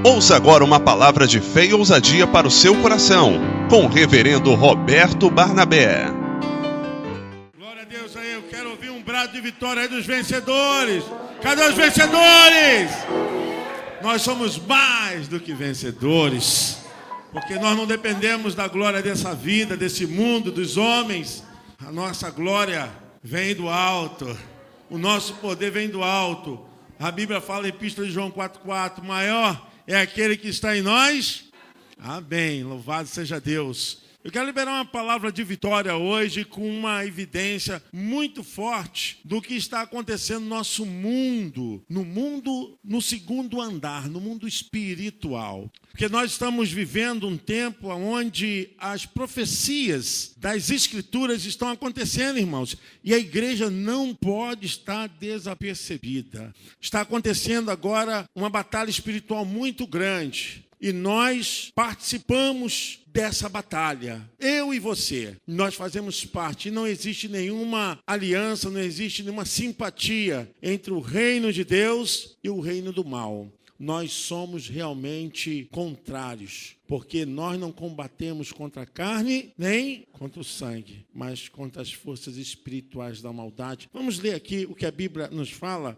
Ouça agora uma palavra de fé e ousadia para o seu coração, com o reverendo Roberto Barnabé. Glória a Deus aí, eu quero ouvir um brado de vitória aí dos vencedores. Cadê os vencedores? Nós somos mais do que vencedores, porque nós não dependemos da glória dessa vida, desse mundo, dos homens. A nossa glória vem do alto, o nosso poder vem do alto. A Bíblia fala em Epístola de João 4,4, maior é aquele que está em nós. Amém, louvado seja Deus. Eu quero liberar uma palavra de vitória hoje com uma evidência muito forte do que está acontecendo no nosso mundo, no segundo andar, no mundo espiritual. Porque nós estamos vivendo um tempo onde as profecias das Escrituras estão acontecendo, irmãos, e a igreja não pode estar desapercebida. Está acontecendo agora uma batalha espiritual muito grande. E nós participamos dessa batalha. Eu e você, nós fazemos parte. E não existe nenhuma aliança, não existe nenhuma simpatia entre o reino de Deus e o reino do mal. Nós somos realmente contrários, porque nós não combatemos contra a carne, nem contra o sangue, mas contra as forças espirituais da maldade. Vamos ler aqui o que a Bíblia nos fala.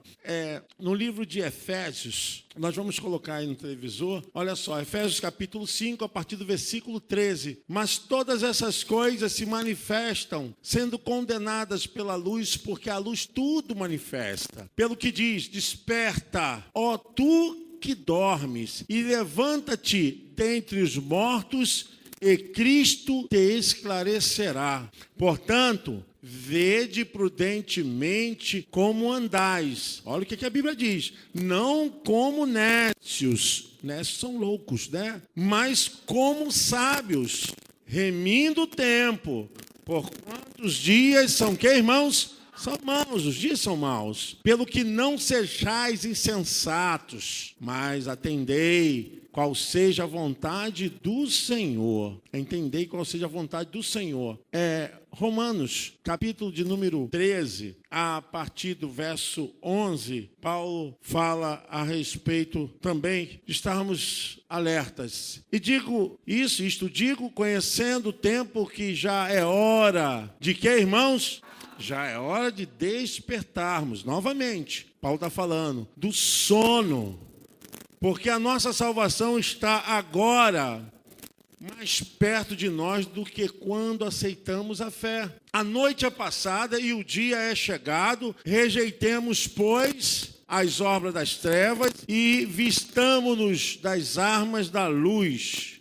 No livro de Efésios, nós vamos colocar aí no televisor. Olha só, Efésios capítulo 5, a partir do versículo 13. Mas todas essas coisas se manifestam, sendo condenadas pela luz, porque a luz tudo manifesta. Pelo que diz, desperta, ó tu que dormes, e levanta-te dentre os mortos, e Cristo te esclarecerá. Portanto, vede prudentemente como andais. Olha o que a Bíblia diz. Não como nécios. Nécios são loucos, né? Mas como sábios, remindo o tempo. Por quantos dias são que, irmãos? São maus, os dias são maus. Pelo que não sejais insensatos, mas atendei qual seja a vontade do Senhor. Entendei qual seja a vontade do Senhor. Romanos, capítulo de número 13, a partir do verso 11, Paulo fala a respeito também de estarmos alertas. E digo isto digo, conhecendo o tempo que já é hora de quê, irmãos? Já é hora de despertarmos novamente. Paulo está falando do sono, porque a nossa salvação está agora mais perto de nós do que quando aceitamos a fé. A noite é passada e o dia é chegado. Rejeitemos, pois, as obras das trevas e vistamo-nos das armas da luz.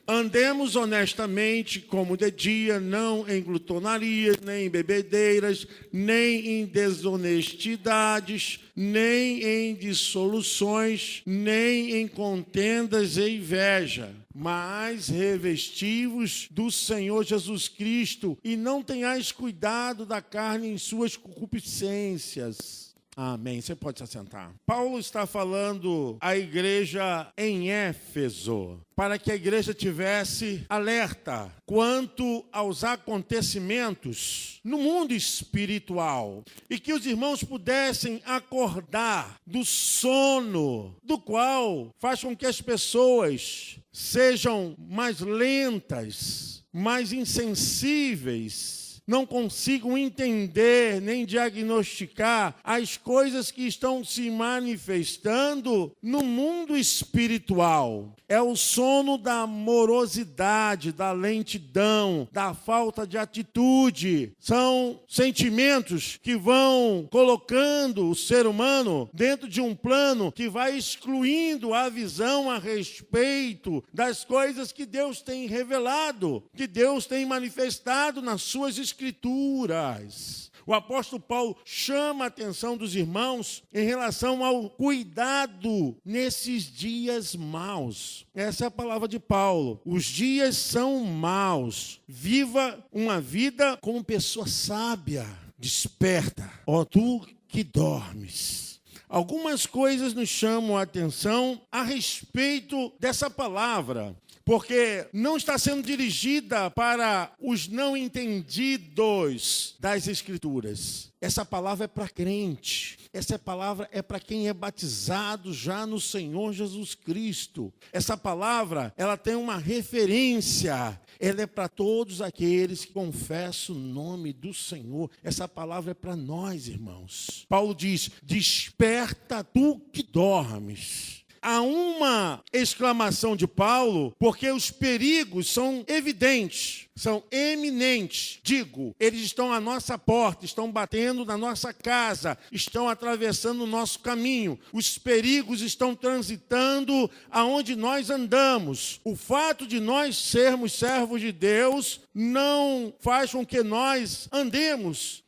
Andemos honestamente como de dia, não em glutonarias, nem em bebedeiras, nem em desonestidades, nem em dissoluções, nem em contendas e inveja. Mas revesti-vos do Senhor Jesus Cristo e não tenhais cuidado da carne em suas concupiscências. Amém. Você pode se assentar. Paulo está falando à igreja em Éfeso, para que a igreja tivesse alerta quanto aos acontecimentos no mundo espiritual e que os irmãos pudessem acordar do sono do qual faz com que as pessoas sejam mais lentas, mais insensíveis, não consigam entender nem diagnosticar as coisas que estão se manifestando no mundo espiritual. É o sono da morosidade, da lentidão, da falta de atitude. São sentimentos que vão colocando o ser humano dentro de um plano que vai excluindo a visão a respeito das coisas que Deus tem revelado, que Deus tem manifestado nas suas Escrituras. O apóstolo Paulo chama a atenção dos irmãos em relação ao cuidado nesses dias maus. Essa é a palavra de Paulo. Os dias são maus. Viva uma vida como pessoa sábia. Desperta, ó tu que dormes. Algumas coisas nos chamam a atenção a respeito dessa palavra, porque não está sendo dirigida para os não entendidos das Escrituras. Essa palavra é para crente. Essa palavra é para quem é batizado já no Senhor Jesus Cristo. Essa palavra, ela tem uma referência. Ela é para todos aqueles que confessam o nome do Senhor. Essa palavra é para nós, irmãos. Paulo diz: desperta tu que dormes. Há uma exclamação de Paulo, porque os perigos são evidentes, são eminentes. Digo, eles estão à nossa porta, estão batendo na nossa casa, estão atravessando o nosso caminho. Os perigos estão transitando aonde nós andamos. O fato de nós sermos servos de Deus não faz com que nós andemos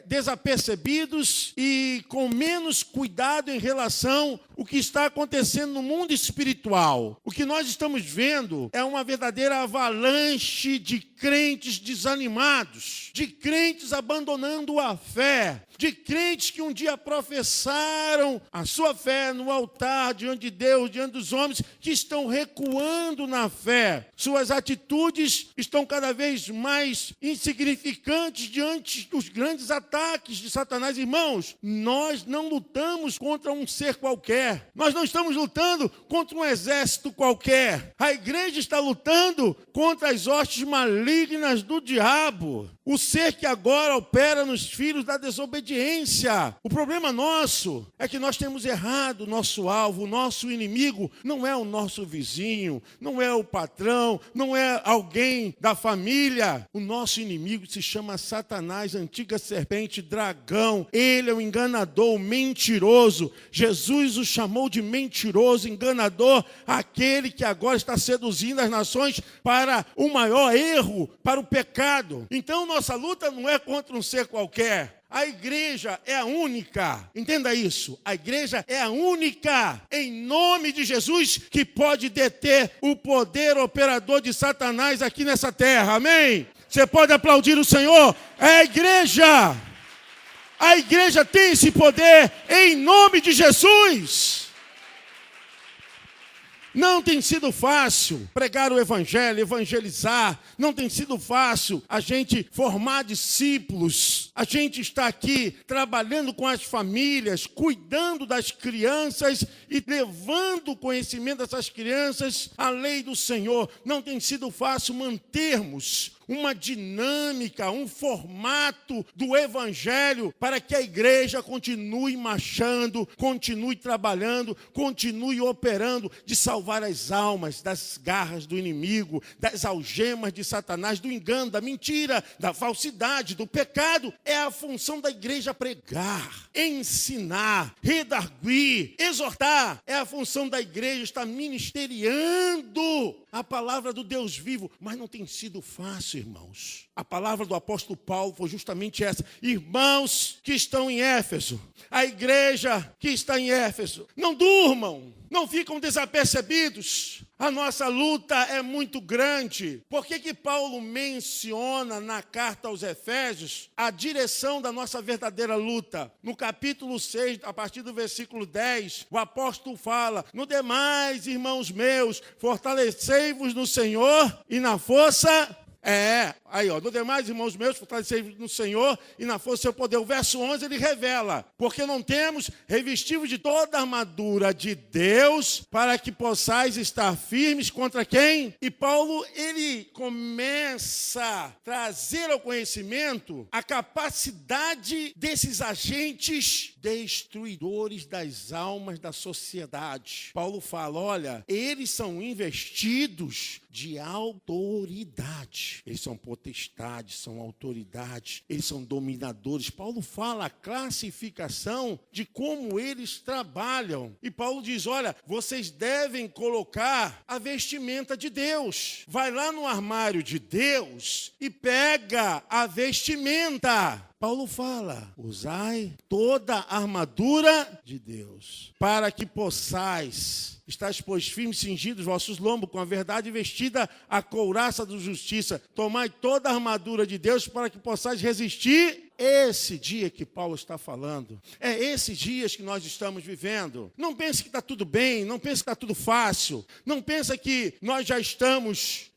desapercebidos e com menos cuidado em relação ao que está acontecendo no mundo espiritual. O que nós estamos vendo é uma verdadeira avalanche de crentes desanimados, de crentes abandonando a fé, de crentes que um dia professaram a sua fé no altar, diante de Deus, diante dos homens, que estão recuando na fé. Suas atitudes estão cada vez mais insignificantes diante dos grandes ataques de Satanás. Irmãos, nós não lutamos contra um ser qualquer. Nós não estamos lutando contra um exército qualquer. A igreja está lutando contra as hostes malignas do diabo. O ser que agora opera nos filhos da desobediência. O problema nosso é que nós temos errado o nosso alvo. O nosso inimigo não é o nosso vizinho, não é o patrão, não é alguém da família. O nosso inimigo se chama Satanás, antiga serpente, dragão. Ele é o enganador, o mentiroso. Jesus o chamou de mentiroso, enganador, aquele que agora está seduzindo as nações para o maior erro, para o pecado. Então, nossa luta não é contra um ser qualquer. A igreja é a única, entenda isso, a igreja é a única, em nome de Jesus, que pode deter o poder operador de Satanás aqui nessa terra, amém? Você pode aplaudir o Senhor? É a igreja tem esse poder em nome de Jesus. Não tem sido fácil pregar o evangelho, evangelizar. Não tem sido fácil a gente formar discípulos. A gente está aqui trabalhando com as famílias, cuidando das crianças e levando o conhecimento dessas crianças à lei do Senhor. Não tem sido fácil mantermos uma dinâmica, um formato do evangelho para que a igreja continue marchando, continue trabalhando, continue operando de salvar as almas das garras do inimigo, das algemas de Satanás, do engano, da mentira, da falsidade, do pecado. É a função da igreja pregar, ensinar, redarguir, exortar. É a função da igreja estar ministeriando a palavra do Deus vivo, mas não tem sido fácil, irmãos. A palavra do apóstolo Paulo foi justamente essa. Irmãos que estão em Éfeso, a igreja que está em Éfeso, não durmam, não ficam desapercebidos. A nossa luta é muito grande. Por que Paulo menciona na carta aos Efésios a direção da nossa verdadeira luta? No capítulo 6, a partir do versículo 10, o apóstolo fala: no demais, irmãos meus, fortalecei-vos no Senhor e na força... no demais, irmãos meus, fortalecei-vos no Senhor e na força do seu poder. O verso 11, ele revela: porque não temos revestido de toda a armadura de Deus, para que possais estar firmes contra quem? E Paulo, ele começa a trazer ao conhecimento a capacidade desses agentes destruidores das almas da sociedade. Paulo fala: olha, eles são investidos de autoridade. Eles são potestades, são autoridades, eles são dominadores. Paulo fala a classificação de como eles trabalham. E Paulo diz: olha, vocês devem colocar a vestimenta de Deus. Vai lá no armário de Deus e pega a vestimenta. Paulo fala: usai toda a armadura de Deus, para que possais estar, pois, firmes, cingidos os vossos lombos, com a verdade vestida a couraça da justiça. Tomai toda a armadura de Deus, para que possais resistir esse dia que Paulo está falando. É esses dias que nós estamos vivendo. Não pense que está tudo bem, não pense que está tudo fácil. Não pense que nós já estamos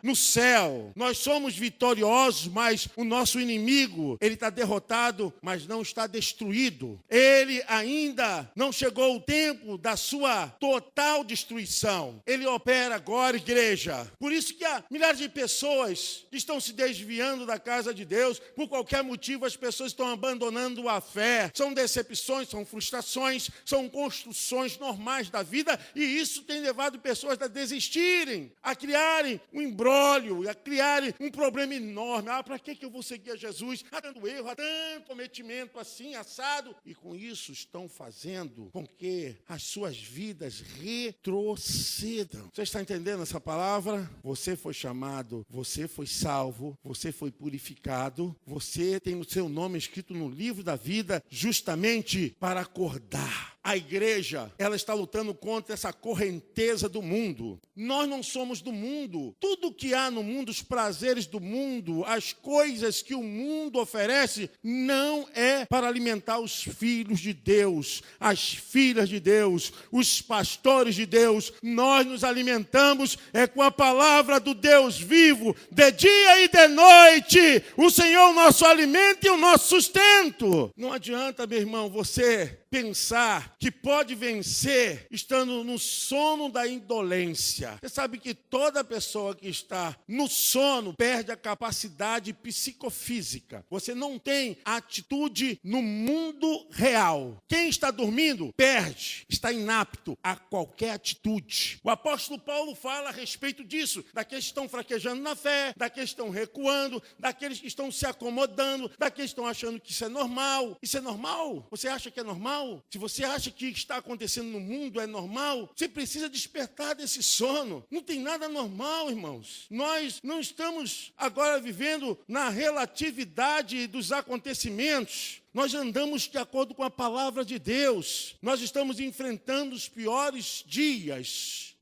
no céu. Nós somos vitoriosos, mas o nosso inimigo, ele está derrotado, mas não está destruído. Ele ainda não chegou o tempo da sua total destruição. Ele opera agora, igreja. Por isso que há milhares de pessoas que estão se desviando da casa de Deus. Por qualquer motivo, as pessoas estão abandonando a fé. São decepções, são frustrações, são construções normais da vida, e isso tem levado pessoas a desistirem, a criarem um imbróglio, a criarem um problema enorme. Para que eu vou seguir a Jesus? Há tanto erro, há tanto cometimento assim, assado. E com isso estão fazendo com que as suas vidas retrocedam. Você está entendendo essa palavra? Você foi chamado, você foi salvo, você foi purificado, você tem o seu nome escrito no livro da vida justamente para acordar. A igreja, ela está lutando contra essa correnteza do mundo. Nós não somos do mundo. Tudo que há no mundo, os prazeres do mundo, as coisas que o mundo oferece, não é para alimentar os filhos de Deus, as filhas de Deus, os pastores de Deus. Nós nos alimentamos com a palavra do Deus vivo, de dia e de noite. O Senhor é o nosso alimento e o nosso sustento. Não adianta, meu irmão, você pensar que pode vencer estando no sono da indolência. Você sabe que toda pessoa que está no sono perde a capacidade psicofísica. Você não tem atitude no mundo real. Quem está dormindo perde, está inapto a qualquer atitude. O apóstolo Paulo fala a respeito disso, daqueles que estão fraquejando na fé, daqueles que estão recuando, daqueles que estão se acomodando, daqueles que estão achando que isso é normal. Isso é normal? Você acha que é normal? Se você acha que o que está acontecendo no mundo é normal, você precisa despertar desse sono. Não tem nada normal, irmãos. Nós não estamos agora vivendo na relatividade dos acontecimentos. Nós andamos de acordo com a palavra de Deus. Nós estamos enfrentando os piores dias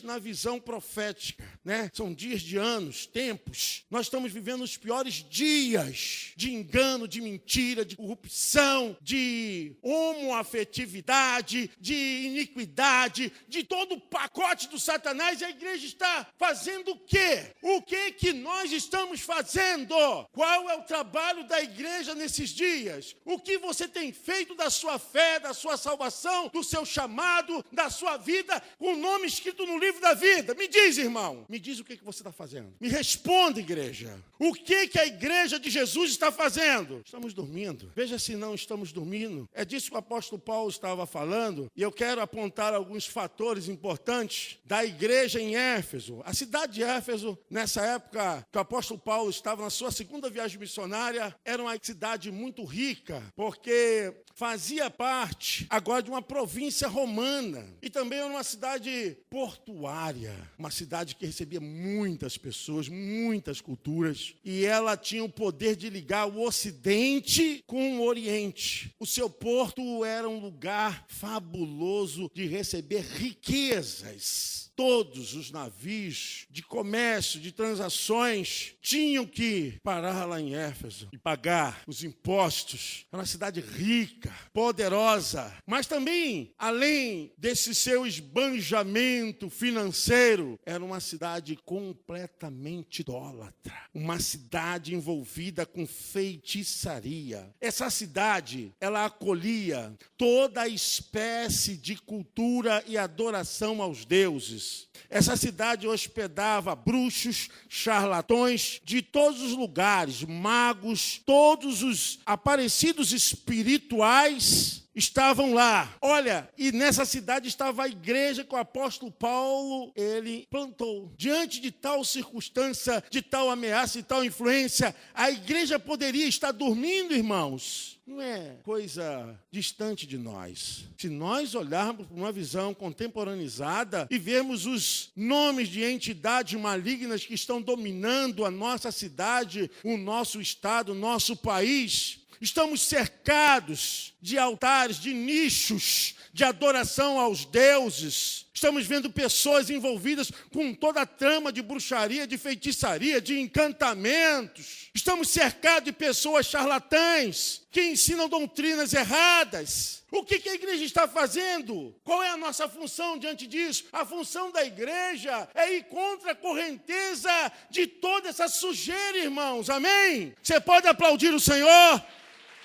na visão profética, né? São dias de anos, tempos. Nós estamos vivendo os piores dias de engano, de mentira, de corrupção, de homoafetividade, de iniquidade, de todo o pacote do Satanás. E a igreja está fazendo o quê? O que nós estamos fazendo? Qual é o trabalho da igreja nesses dias? O que você tem feito da sua fé, da sua salvação, do seu chamado, da sua vida, com o nome escrito no livro da vida? Me diz, irmão. Me diz o que você está fazendo. Me responda, igreja. O que a igreja de Jesus está fazendo? Estamos dormindo. Veja se não estamos dormindo. É disso que o apóstolo Paulo estava falando. E eu quero apontar alguns fatores importantes da igreja em Éfeso. A cidade de Éfeso, nessa época que o apóstolo Paulo estava na sua segunda viagem missionária, era uma cidade muito rica, porque fazia parte agora de uma província romana. E também era uma cidade portuária, uma cidade que recebia muitas pessoas, muitas culturas, e ela tinha o poder de ligar o Ocidente com o Oriente. O seu porto era um lugar fabuloso de receber riquezas. Todos os navios de comércio, de transações, tinham que parar lá em Éfeso e pagar os impostos. Era uma cidade rica, poderosa, mas também, além desse seu esbanjamento financeiro, era uma cidade completamente idólatra. Uma cidade envolvida com feitiçaria. Essa cidade, ela acolhia toda a espécie de cultura e adoração aos deuses. Essa cidade hospedava bruxos, charlatões de todos os lugares, magos, todos os aparecidos espirituais estavam lá. Olha, e nessa cidade estava a igreja que o apóstolo Paulo, ele plantou. Diante de tal circunstância, de tal ameaça e tal influência, a igreja poderia estar dormindo, irmãos. Não é coisa distante de nós. Se nós olharmos para uma visão contemporaneizada e vermos os nomes de entidades malignas que estão dominando a nossa cidade, o nosso estado, o nosso país, estamos cercados de altares, de nichos de adoração aos deuses. Estamos vendo pessoas envolvidas com toda a trama de bruxaria, de feitiçaria, de encantamentos. Estamos cercados de pessoas charlatãs que ensinam doutrinas erradas. O que a igreja está fazendo? Qual é a nossa função diante disso? A função da igreja é ir contra a correnteza de toda essa sujeira, irmãos. Amém? Você pode aplaudir o Senhor?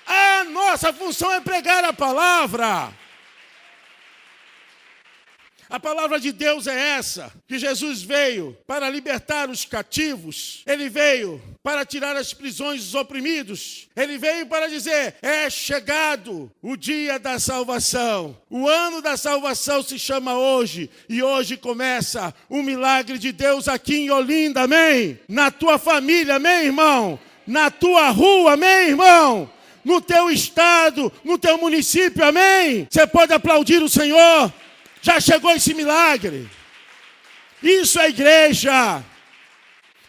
A nossa função é pregar a palavra. A palavra de Deus é essa, que Jesus veio para libertar os cativos, Ele veio para tirar as prisões dos oprimidos, Ele veio para dizer, é chegado o dia da salvação, o ano da salvação se chama hoje, e hoje começa o milagre de Deus aqui em Olinda, amém? Na tua família, amém, irmão? Na tua rua, amém, irmão? No teu estado, no teu município, amém? Você pode aplaudir o Senhor? Já chegou esse milagre. Isso é a igreja.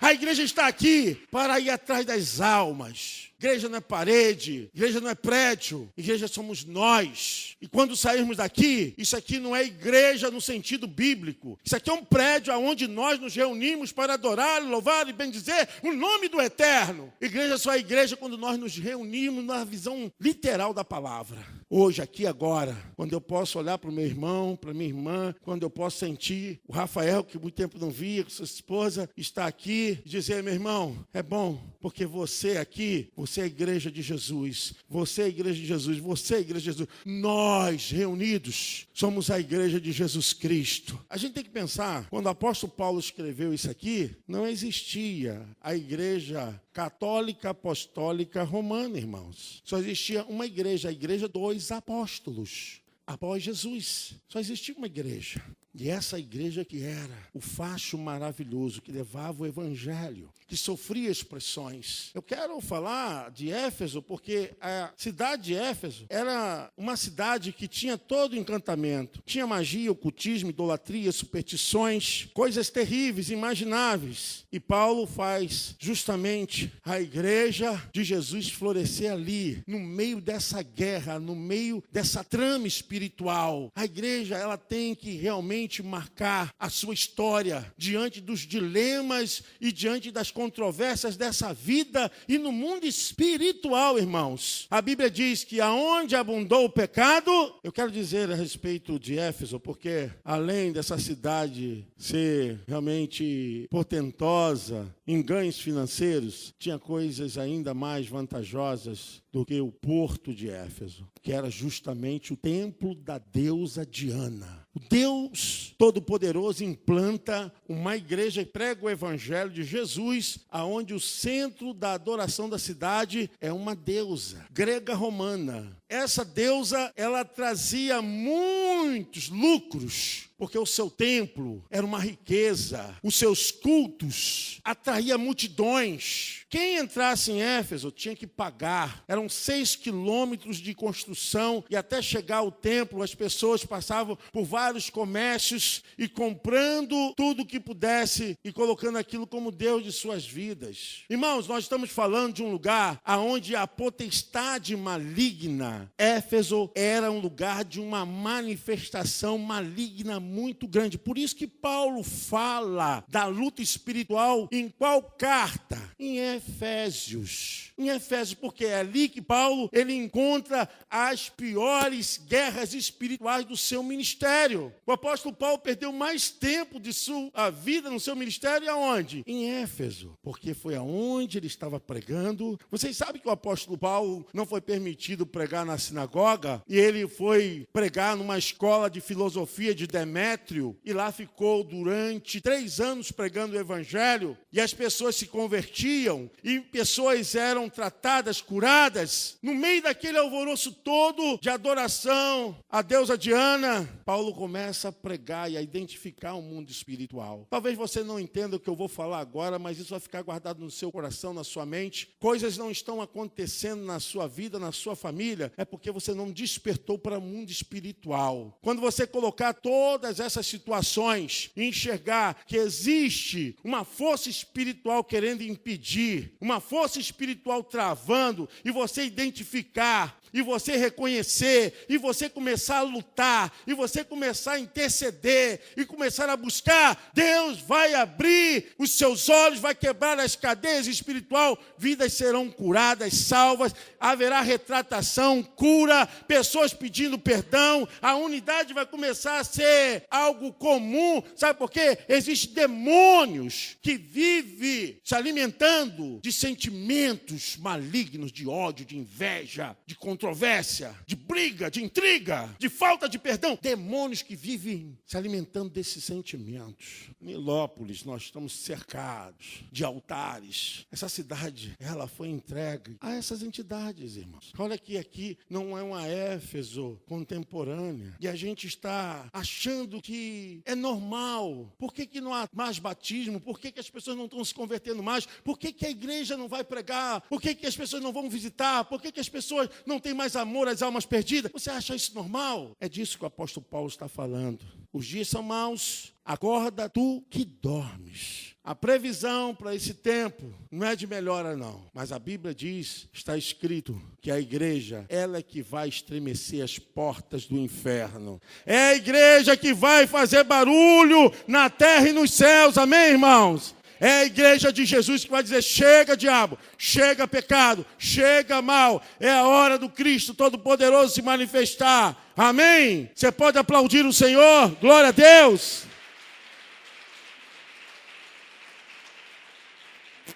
A igreja está aqui para ir atrás das almas. Igreja não é parede, igreja não é prédio, igreja somos nós. E quando sairmos daqui, isso aqui não é igreja no sentido bíblico. Isso aqui é um prédio onde nós nos reunimos para adorar, louvar e bendizer o nome do Eterno. Igreja só é igreja quando nós nos reunimos na visão literal da palavra. Hoje, aqui, agora, quando eu posso olhar para o meu irmão, para a minha irmã, quando eu posso sentir o Rafael, que muito tempo não via, com sua esposa, está aqui, e dizer, meu irmão, é bom, porque você aqui, você é a igreja de Jesus, você é a igreja de Jesus, você é a igreja de Jesus. Nós, reunidos, somos a igreja de Jesus Cristo. A gente tem que pensar, quando o apóstolo Paulo escreveu isso aqui, não existia a igreja católica, apostólica, romana, irmãos. Só existia uma igreja, a igreja dos apóstolos. Após Jesus, só existia uma igreja. E essa igreja que era o facho maravilhoso, que levava o evangelho, que sofria expressões. Eu quero falar de Éfeso, porque a cidade de Éfeso era uma cidade que tinha todo o encantamento. Tinha magia, ocultismo, idolatria, superstições, coisas terríveis, imagináveis. E Paulo faz justamente a igreja de Jesus florescer ali, no meio dessa guerra, no meio dessa trama espiritual. A igreja, ela tem que realmente marcar a sua história diante dos dilemas e diante das controvérsias dessa vida e no mundo espiritual, irmãos. A Bíblia diz que aonde abundou o pecado, eu quero dizer a respeito de Éfeso, porque além dessa cidade ser realmente portentosa em ganhos financeiros, tinha coisas ainda mais vantajosas do que o porto de Éfeso, que era justamente o templo da deusa Diana. O Deus Todo-Poderoso implanta uma igreja e prega o evangelho de Jesus, aonde o centro da adoração da cidade é uma deusa grega romana. Essa deusa, ela trazia muitos lucros, porque o seu templo era uma riqueza, os seus cultos atraíam multidões. Quem entrasse em Éfeso tinha que pagar. Eram 6 quilômetros de construção e até chegar ao templo as pessoas passavam por vários comércios e comprando tudo o que pudesse e colocando aquilo como Deus de suas vidas. Irmãos, nós estamos falando de um lugar onde a potestade maligna, Éfeso era um lugar de uma manifestação maligna muito grande. Por isso que Paulo fala da luta espiritual em qual carta? Em Efésios. Em Efésios, porque é ali que Paulo ele encontra as piores guerras espirituais do seu ministério. O apóstolo Paulo perdeu mais tempo de sua vida no seu ministério aonde? Em Éfeso, porque foi aonde ele estava pregando. Vocês sabem que o apóstolo Paulo não foi permitido pregar na sinagoga e ele foi pregar numa escola de filosofia de Demétrio e lá ficou durante 3 anos pregando o evangelho e as pessoas se convertiam e pessoas eram tratadas, curadas. No meio daquele alvoroço todo de adoração à deusa Diana, Paulo começa a pregar e a identificar o mundo espiritual. Talvez você não entenda o que eu vou falar agora, mas isso vai ficar guardado no seu coração, na sua mente. Coisas não estão acontecendo na sua vida, na sua família, é porque você não despertou para o mundo espiritual. Quando você colocar todas essas situações e enxergar que existe uma força espiritual querendo impedir, uma força espiritual travando, e você identificar e você reconhecer, e você começar a lutar, e você começar a interceder, e começar a buscar, Deus vai abrir os seus olhos, vai quebrar as cadeias espirituais, vidas serão curadas, salvas, haverá retratação, cura, pessoas pedindo perdão, a unidade vai começar a ser algo comum. Sabe por quê? Existem demônios que vivem se alimentando de sentimentos malignos, de ódio, de inveja, de controvérsia, de briga, de intriga, de falta de perdão. Demônios que vivem se alimentando desses sentimentos. Nilópolis, nós estamos cercados de altares. Essa cidade, ela foi entregue a essas entidades, irmãos. Olha que aqui não é uma Éfeso contemporânea e a gente está achando que é normal. Por que não há mais batismo? Por que as pessoas não estão se convertendo mais? Por que a igreja não vai pregar? Por que as pessoas não vão visitar? Por que as pessoas não têm mais amor às almas perdidas? Você acha isso normal? É disso que o apóstolo Paulo está falando. Os dias são maus, acorda tu que dormes. A previsão para esse tempo não é de melhora não, mas a Bíblia diz, está escrito, que a igreja, ela é que vai estremecer as portas do inferno. É a igreja que vai fazer barulho na terra e nos céus, amém, irmãos? É a igreja de Jesus que vai dizer, chega diabo, chega pecado, chega mal. É a hora do Cristo Todo-Poderoso se manifestar. Amém? Você pode aplaudir o Senhor? Glória a Deus.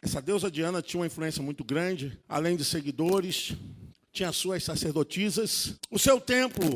Essa deusa Diana tinha uma influência muito grande, além de seguidores, tinha suas sacerdotisas. O seu templo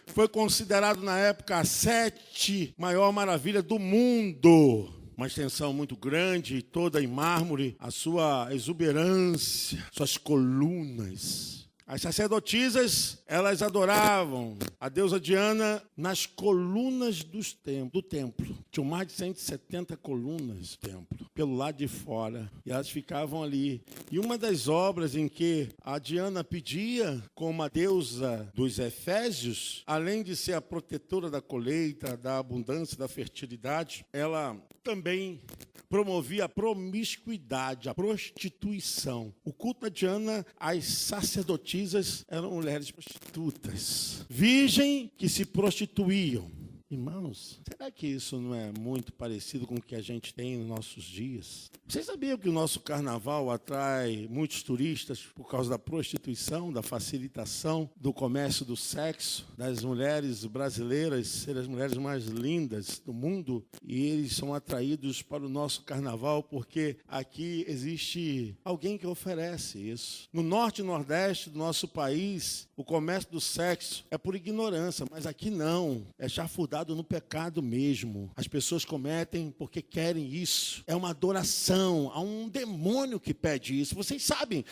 foi considerado na época a 7ª maior maravilha do mundo. Uma extensão muito grande, toda em mármore, a sua exuberância, suas colunas. As sacerdotisas, elas adoravam a deusa Diana nas colunas do templo. Tinham mais de 170 colunas no templo, pelo lado de fora. E elas ficavam ali. E uma das obras em que a Diana pedia, como a deusa dos Efésios, além de ser a protetora da colheita, da abundância, da fertilidade, ela também promovia a promiscuidade, a prostituição. O culto da Diana, as sacerdotisas eram mulheres prostitutas, virgem que se prostituíam. Irmãos, será que isso não é muito parecido com o que a gente tem nos nossos dias? Vocês sabiam que o nosso carnaval atrai muitos turistas por causa da prostituição, da facilitação do comércio do sexo, das mulheres brasileiras serem as mulheres mais lindas do mundo, e eles são atraídos para o nosso carnaval porque aqui existe alguém que oferece isso. No norte e nordeste do nosso país, o comércio do sexo é por ignorância, mas aqui não, é chafurdado no pecado mesmo. As pessoas cometem porque querem isso. É uma adoração a um demônio que pede isso. Vocês sabem,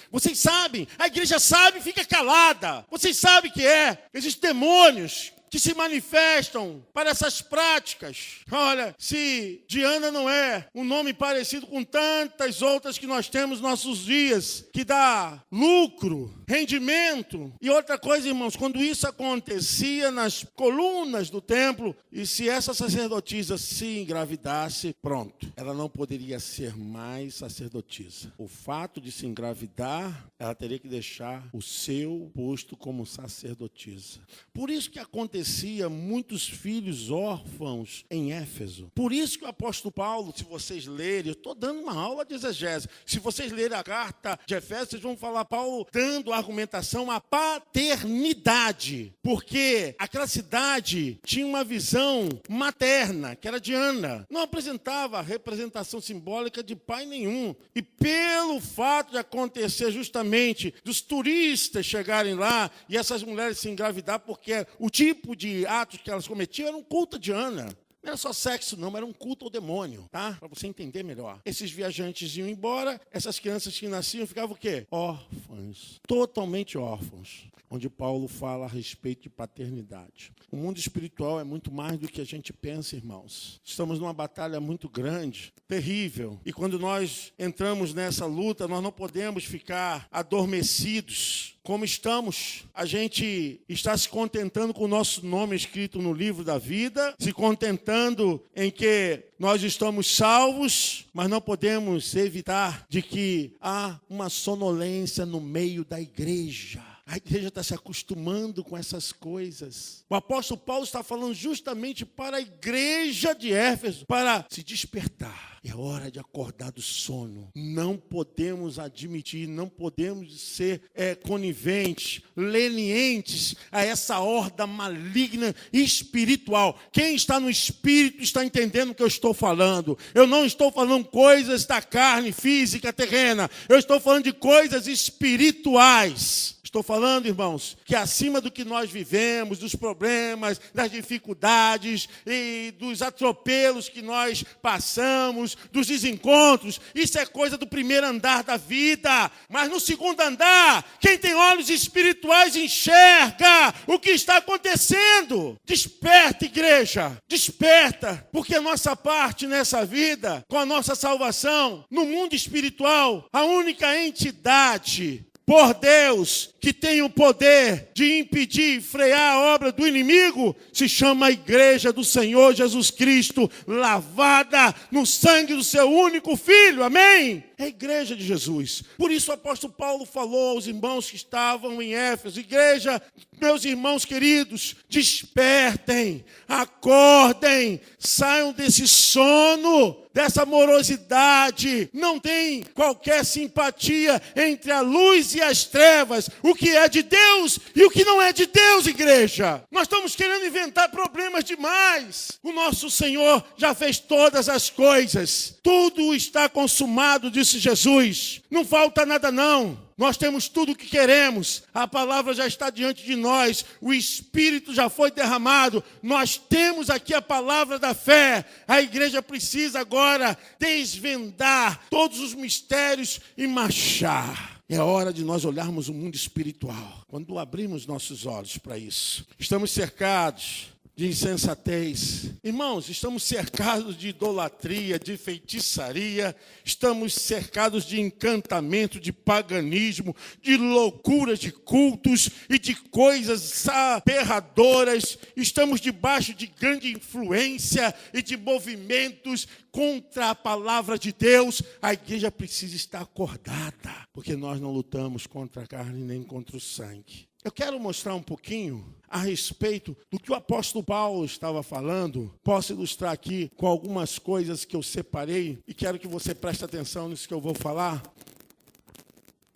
a igreja sabe e fica calada. Vocês sabem que é. Existem demônios que se manifestam para essas práticas. Olha, se Diana não é um nome parecido com tantas outras que nós temos nos nossos dias, que dá lucro, rendimento. E outra coisa, irmãos, quando isso acontecia nas colunas do templo, e se essa sacerdotisa se engravidasse, pronto, ela não poderia ser mais sacerdotisa. O fato de se engravidar, ela teria que deixar o seu posto como sacerdotisa. Por isso que acontecia muitos filhos órfãos em Éfeso. Por isso que o apóstolo Paulo, se vocês lerem, eu estou dando uma aula de exegese, se vocês lerem a carta de Efésios, vocês vão falar Paulo dando argumentação à paternidade, porque aquela cidade tinha uma visão materna, que era Diana, não apresentava representação simbólica de pai nenhum, e pelo fato de acontecer justamente dos turistas chegarem lá e essas mulheres se engravidar, porque o tipo de atos que elas cometiam era um culto a Diana. Não era só sexo, não, era um culto ao demônio, tá? Para você entender melhor. Esses viajantes iam embora, essas crianças que nasciam ficavam o quê? Órfãos, totalmente órfãos. Onde Paulo fala a respeito de paternidade. O mundo espiritual é muito mais do que a gente pensa, irmãos. Estamos numa batalha muito grande, terrível. E quando nós entramos nessa luta, nós não podemos ficar adormecidos. Como estamos, a gente está se contentando com o nosso nome escrito no livro da vida, se contentando em que nós estamos salvos, mas não podemos evitar de que há uma sonolência no meio da igreja. A igreja está se acostumando com essas coisas. O apóstolo Paulo está falando justamente para a igreja de Éfeso, para se despertar. É hora de acordar do sono. Não podemos admitir, não podemos ser coniventes, lenientes a essa horda maligna espiritual. Quem está no espírito está entendendo o que eu estou falando. Eu não estou falando coisas da carne física, terrena. Eu estou falando de coisas espirituais. Estou falando, irmãos, que acima do que nós vivemos, dos problemas, das dificuldades e dos atropelos que nós passamos, dos desencontros, isso é coisa do primeiro andar da vida. Mas no segundo andar, quem tem olhos espirituais enxerga o que está acontecendo. Desperta, igreja, desperta, porque a nossa parte nessa vida, com a nossa salvação, no mundo espiritual, a única entidade por Deus, que tem o poder de impedir e frear a obra do inimigo, se chama a igreja do Senhor Jesus Cristo, lavada no sangue do seu único Filho, amém? É a igreja de Jesus. Por isso o apóstolo Paulo falou aos irmãos que estavam em Éfeso: igreja, meus irmãos queridos, despertem, acordem, saiam desse sono, dessa morosidade. Não tem qualquer simpatia entre a luz e as trevas, o que é de Deus e o que não é de Deus, igreja. Nós estamos querendo inventar problemas demais. O nosso Senhor já fez todas as coisas. Tudo está consumado, disse Jesus. Não falta nada não. Nós temos tudo o que queremos, a palavra já está diante de nós, o Espírito já foi derramado, nós temos aqui a palavra da fé. A igreja precisa agora desvendar todos os mistérios e marchar. É hora de nós olharmos o mundo espiritual, quando abrimos nossos olhos para isso. Estamos cercados de insensatez. Irmãos, estamos cercados de idolatria, de feitiçaria, estamos cercados de encantamento, de paganismo, de loucuras de cultos e de coisas aberradoras. Estamos debaixo de grande influência e de movimentos contra a palavra de Deus. A igreja precisa estar acordada, porque nós não lutamos contra a carne nem contra o sangue. Eu quero mostrar um pouquinho a respeito do que o apóstolo Paulo estava falando. Posso ilustrar aqui com algumas coisas que eu separei e quero que você preste atenção nisso que eu vou falar.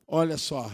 Olha só,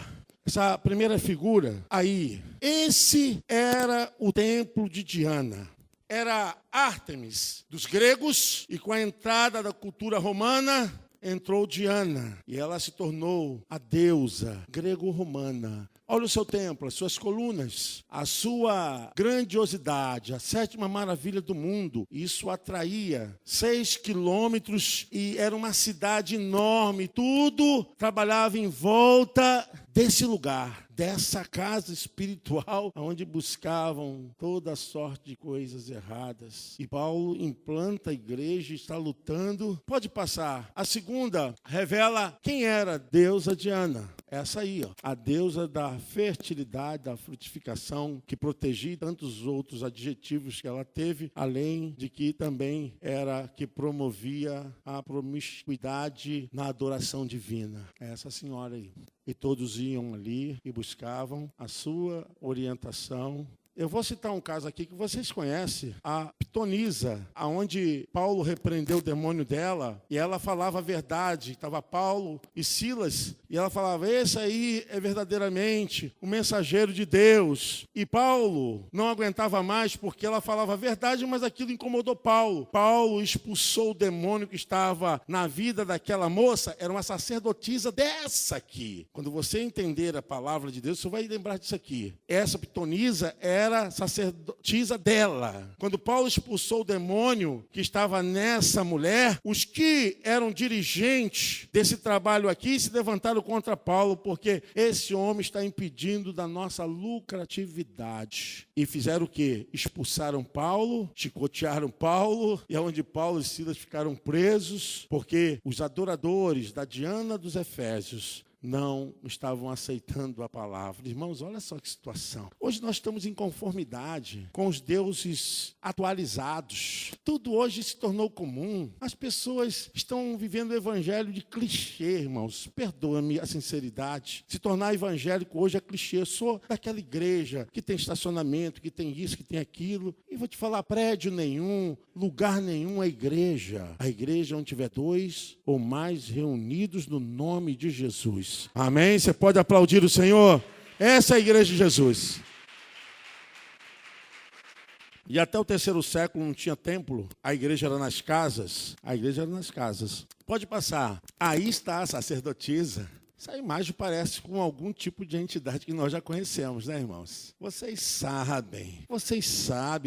essa primeira figura aí, esse era o templo de Diana. Era Ártemis dos gregos e com a entrada da cultura romana, entrou Diana e ela se tornou a deusa grego-romana. Olha o seu templo, as suas colunas, a sua grandiosidade, a sétima maravilha do mundo. Isso atraía 6 quilômetros e era uma cidade enorme. Tudo trabalhava em volta desse lugar, dessa casa espiritual, onde buscavam toda sorte de coisas erradas. E Paulo implanta a igreja e está lutando. Pode passar. A segunda revela quem era a deusa Diana. Essa aí, ó, a deusa da fertilidade, da frutificação, que protegia tantos outros adjetivos que ela teve, além de que também era que promovia a promiscuidade na adoração divina. Essa senhora aí. E todos iam ali e buscavam a sua orientação. Eu vou citar um caso aqui que vocês conhecem, a Pitonisa, aonde Paulo repreendeu o demônio dela, e ela falava a verdade. Estava Paulo e Silas, e ela falava: esse aí é verdadeiramente o mensageiro de Deus. E Paulo não aguentava mais, porque ela falava a verdade, mas aquilo incomodou Paulo. Paulo expulsou o demônio que estava na vida daquela moça. Era uma sacerdotisa dessa aqui. Quando você entender a palavra de Deus, você vai lembrar disso aqui. Essa Pitonisa era sacerdotisa dela. Quando Paulo expulsou o demônio que estava nessa mulher, os que eram dirigentes desse trabalho aqui se levantaram contra Paulo, porque esse homem está impedindo da nossa lucratividade. E fizeram o quê? Expulsaram Paulo, chicotearam Paulo, e é onde Paulo e Silas ficaram presos, porque os adoradores da Diana dos Efésios não estavam aceitando a palavra. Irmãos, olha só que situação. Hoje nós estamos em conformidade com os deuses atualizados. Tudo hoje se tornou comum. As pessoas estão vivendo o evangelho de clichê, irmãos. Perdoa-me a sinceridade. Se tornar evangélico hoje é clichê. Eu sou daquela igreja que tem estacionamento, que tem isso, que tem aquilo. E vou te falar, prédio nenhum, lugar nenhum é igreja. A igreja é onde tiver 2 ou mais reunidos no nome de Jesus. Amém? Você pode aplaudir o Senhor? Essa é a igreja de Jesus. E até o 3º século não tinha templo, a igreja era nas casas. Pode passar. Aí está a sacerdotisa. Essa imagem parece com algum tipo de entidade que nós já conhecemos, né, irmãos? Vocês sabem,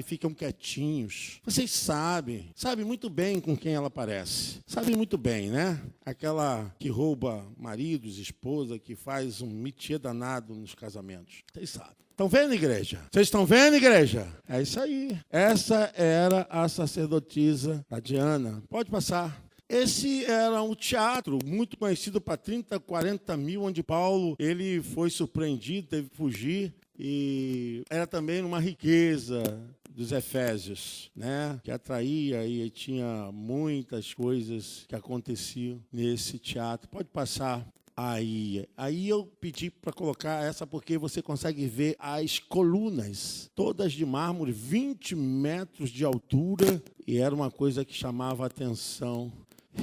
ficam quietinhos. Vocês sabem muito bem com quem ela parece. Sabem muito bem, né? Aquela que rouba maridos, esposa, que faz um métier danado nos casamentos. Vocês sabem. Estão vendo, igreja? Vocês estão vendo, igreja? É isso aí. Essa era a sacerdotisa, a Diana. Pode passar. Esse era um teatro muito conhecido para 30, 40 mil, onde Paulo ele foi surpreendido, teve que fugir. E era também uma riqueza dos Efésios, né? Que atraía e tinha muitas coisas que aconteciam nesse teatro. Pode passar. Aí eu pedi para colocar essa porque você consegue ver as colunas, todas de mármore, 20 metros de altura, e era uma coisa que chamava a atenção.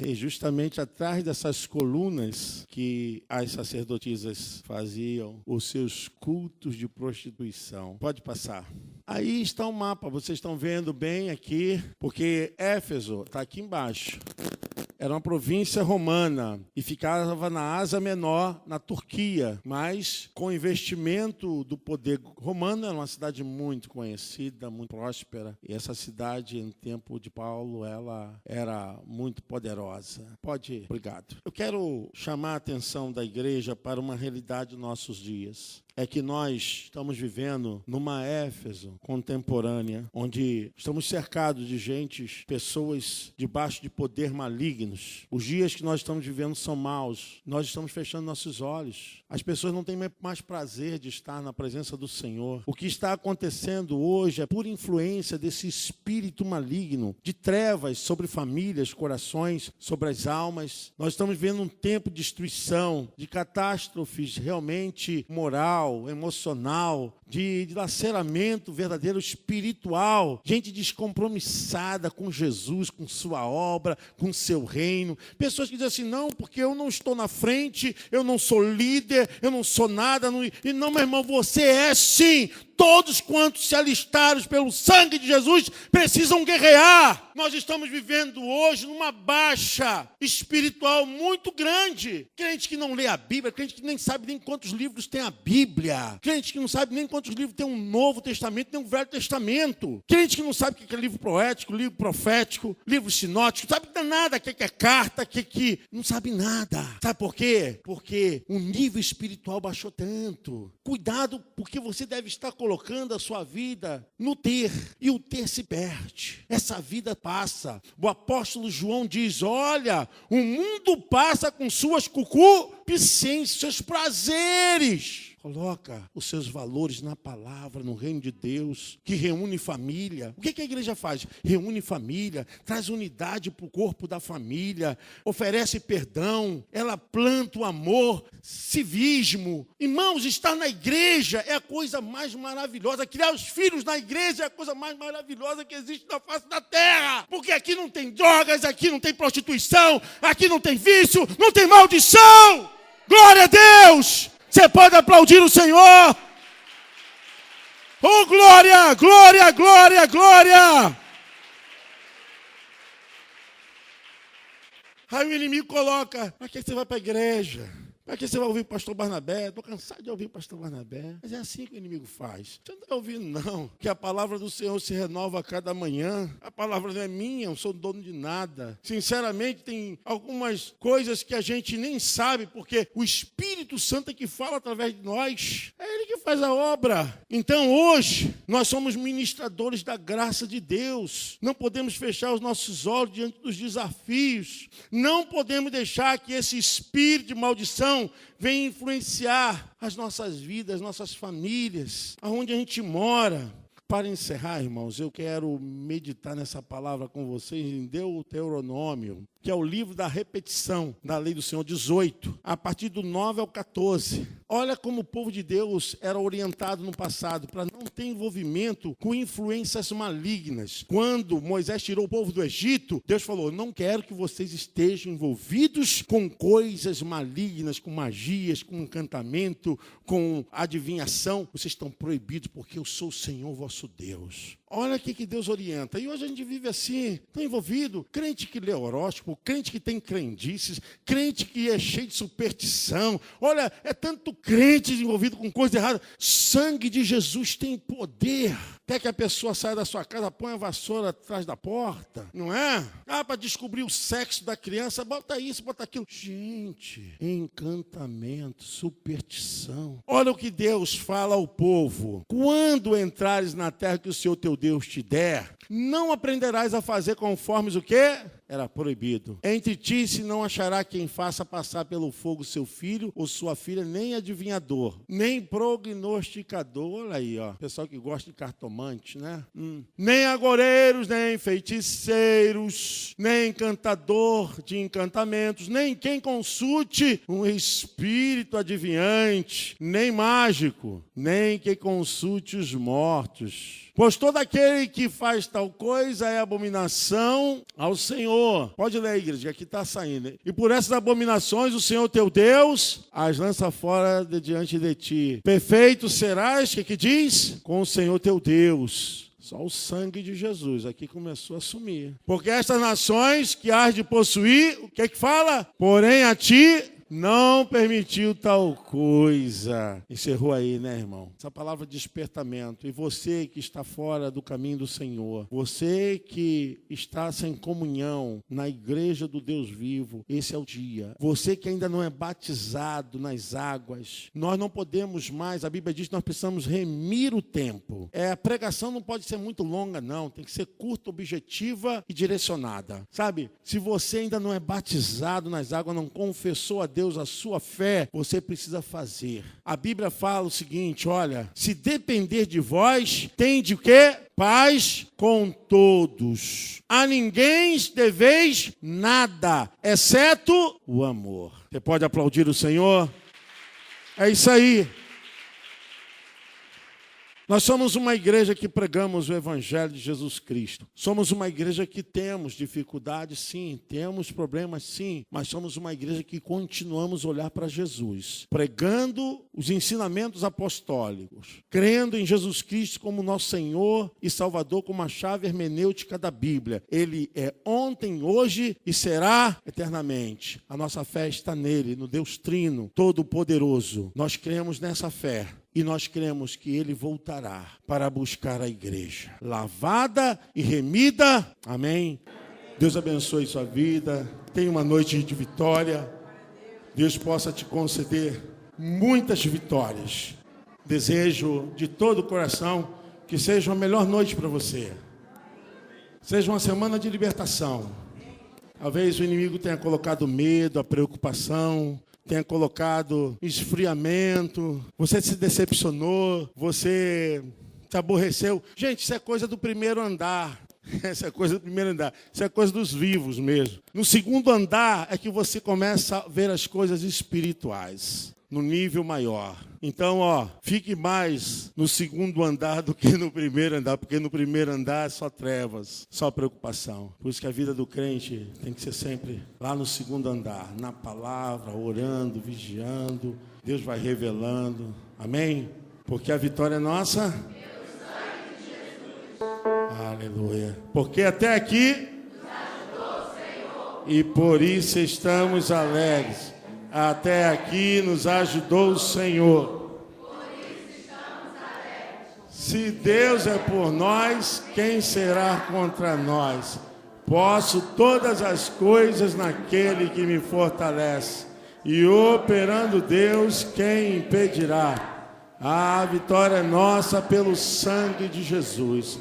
E justamente atrás dessas colunas que as sacerdotisas faziam os seus cultos de prostituição. Pode passar. Aí está o mapa, vocês estão vendo bem aqui, porque Éfeso está aqui embaixo. Era uma província romana e ficava na Ásia Menor, na Turquia. Mas, com o investimento do poder romano, era uma cidade muito conhecida, muito próspera. E essa cidade, em tempo de Paulo, ela era muito poderosa. Pode ir. Obrigado. Eu quero chamar a atenção da igreja para uma realidade dos nossos dias. É que nós estamos vivendo numa Éfeso contemporânea, onde estamos cercados de pessoas debaixo de poder malignos. Os dias que nós estamos vivendo são maus. Nós estamos fechando nossos olhos. As pessoas não têm mais prazer de estar na presença do Senhor. O que está acontecendo hoje é por influência desse espírito maligno, de trevas sobre famílias, corações, sobre as almas. Nós estamos vivendo um tempo de destruição, de catástrofes realmente moral, emocional, de laceramento verdadeiro espiritual, gente descompromissada com Jesus, com sua obra, com seu reino, pessoas que dizem assim, não, porque eu não estou na frente, eu não sou líder, eu não sou nada, e não, meu irmão, você é sim. Todos quantos se alistaram pelo sangue de Jesus precisam guerrear. Nós estamos vivendo hoje numa baixa espiritual muito grande. Crente que não lê a Bíblia, crente que nem sabe nem quantos livros tem a Bíblia. Crente que não sabe nem quantos livros tem um Novo Testamento, nem um Velho Testamento. Crente que não sabe o que é livro poético, livro profético, livro sinótico, não sabe nada, o que é carta, não sabe nada. Sabe por quê? Porque o nível espiritual baixou tanto. Cuidado, porque você deve estar colocando a sua vida no ter, e o ter se perde. Essa vida passa. O apóstolo João diz, olha, o mundo passa com suas concupiscências, seus prazeres. Coloca os seus valores na palavra, no reino de Deus, que reúne família. O que a igreja faz? Reúne família, traz unidade para o corpo da família, oferece perdão, ela planta o amor, civismo. Irmãos, estar na igreja é a coisa mais maravilhosa. Criar os filhos na igreja é a coisa mais maravilhosa que existe na face da terra. Porque aqui não tem drogas, aqui não tem prostituição, aqui não tem vício, não tem maldição. Glória a Deus! Você pode aplaudir o Senhor? Oh, glória, glória, glória, glória! Aí o inimigo coloca, para que você vai para a igreja? Para que você vai ouvir o pastor Barnabé? Estou cansado de ouvir o pastor Barnabé. Mas é assim que o inimigo faz. Você não está ouvindo, não. Que a palavra do Senhor se renova a cada manhã. A palavra não é minha, eu não sou dono de nada. Sinceramente, tem algumas coisas que a gente nem sabe, porque o Espírito Santo é que fala através de nós. É Ele que faz a obra. Então hoje nós somos ministradores da graça de Deus. Não podemos fechar os nossos olhos diante dos desafios. Não podemos deixar que esse espírito de maldição venha influenciar as nossas vidas, as nossas famílias, aonde a gente mora. Para encerrar, irmãos, eu quero meditar nessa palavra com vocês em Deuteronômio, que é o livro da repetição da lei do Senhor, 18, a partir do 9 ao 14. Olha como o povo de Deus era orientado no passado para não ter envolvimento com influências malignas. Quando Moisés tirou o povo do Egito, Deus falou: não quero que vocês estejam envolvidos com coisas malignas, com magias, com encantamento, com adivinhação. Vocês estão proibidos porque eu sou o Senhor vosso Deus. Olha o que Deus orienta. E hoje a gente vive assim, tão envolvido. Crente que lê horóscopo, crente que tem crendices, crente que é cheio de superstição. Olha, é tanto crente envolvido com coisa errada. Sangue de Jesus tem poder. Quer que a pessoa saia da sua casa, põe a vassoura atrás da porta, não é? Para descobrir o sexo da criança, bota isso, bota aquilo. Gente, encantamento, superstição. Olha o que Deus fala ao povo. Quando entrares na terra que o Senhor teu Deus te der, não aprenderás a fazer conforme o quê? Era proibido. Entre ti se não achará quem faça passar pelo fogo seu filho ou sua filha, nem adivinhador, nem prognosticador. Olha aí, ó, pessoal que gosta de cartomante, né? Nem agoreiros, nem feiticeiros, nem encantador de encantamentos, nem quem consulte um espírito adivinhante, nem mágico, nem quem consulte os mortos. Pois todo aquele que faz tal coisa é abominação ao Senhor. Pode ler, igreja, aqui está saindo. E por essas abominações o Senhor teu Deus as lança fora de diante de ti. Perfeito serás, que diz? Com o Senhor teu Deus. Só o sangue de Jesus aqui começou a sumir. Porque estas nações que hás de possuir, o que fala? Porém a ti não permitiu tal coisa. Encerrou aí, né, irmão? Essa palavra despertamento. E você que está fora do caminho do Senhor, você que está sem comunhão na igreja do Deus vivo, esse é o dia. Você que ainda não é batizado nas águas, nós não podemos mais, a Bíblia diz que nós precisamos remir o tempo. A pregação não pode ser muito longa, não. Tem que ser curta, objetiva e direcionada. Sabe? Se você ainda não é batizado nas águas, não confessou a Deus a sua fé, você precisa fazer. A Bíblia fala o seguinte, olha, se depender de vós, tende o quê? Paz com todos. A ninguém deveis nada, exceto o amor. Você pode aplaudir o Senhor? É isso aí. Nós somos uma igreja que pregamos o Evangelho de Jesus Cristo. Somos uma igreja que temos dificuldades, sim. Temos problemas, sim. Mas somos uma igreja que continuamos a olhar para Jesus. Pregando os ensinamentos apostólicos. Crendo em Jesus Cristo como nosso Senhor e Salvador, como a chave hermenêutica da Bíblia. Ele é ontem, hoje e será eternamente. A nossa fé está nele, no Deus Trino, Todo-Poderoso. Nós cremos nessa fé. E nós cremos que Ele voltará para buscar a igreja lavada e remida. Amém? Deus abençoe sua vida. Tenha uma noite de vitória. Deus possa te conceder muitas vitórias. Desejo de todo o coração que seja uma melhor noite para você. Seja uma semana de libertação. Talvez o inimigo tenha colocado medo, a preocupação, tenha colocado esfriamento, você se decepcionou, você se aborreceu. Gente, isso é coisa do primeiro andar. Essa é coisa do primeiro andar. Isso é coisa dos vivos mesmo. No segundo andar é que você começa a ver as coisas espirituais, no nível maior. Então, fique mais no segundo andar do que no primeiro andar, porque no primeiro andar é só trevas, só preocupação. Por isso que a vida do crente tem que ser sempre lá no segundo andar, na palavra, orando, vigiando. Deus vai revelando. Amém? Porque a vitória é nossa. Aleluia. Porque até aqui nos ajudou o Senhor. E por isso estamos alegres. Até aqui nos ajudou o Senhor. Por isso estamos alegres. Se Deus é por nós, quem será contra nós? Posso todas as coisas naquele que me fortalece. E operando Deus, quem impedirá? A vitória é nossa pelo sangue de Jesus.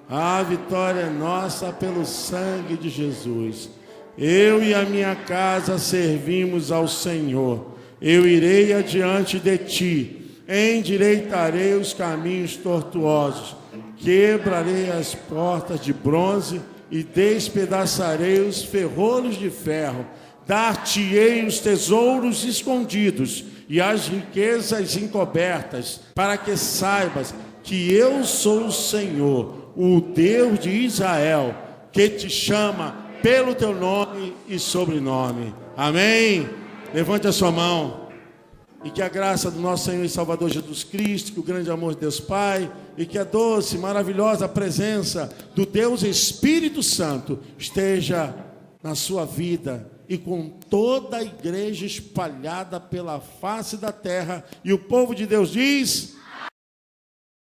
A vitória é nossa pelo sangue de Jesus. Eu e a minha casa servimos ao Senhor. Eu irei adiante de ti, endireitarei os caminhos tortuosos, quebrarei as portas de bronze e despedaçarei os ferrolhos de ferro. Dar-te-ei os tesouros escondidos e as riquezas encobertas, para que saibas que eu sou o Senhor, o Deus de Israel, que te chama pelo teu nome e sobrenome. Amém? Levante a sua mão. E que a graça do nosso Senhor e Salvador Jesus Cristo, que o grande amor de Deus Pai, e que a doce, maravilhosa presença do Deus Espírito Santo esteja na sua vida e com toda a igreja espalhada pela face da terra. E o povo de Deus diz...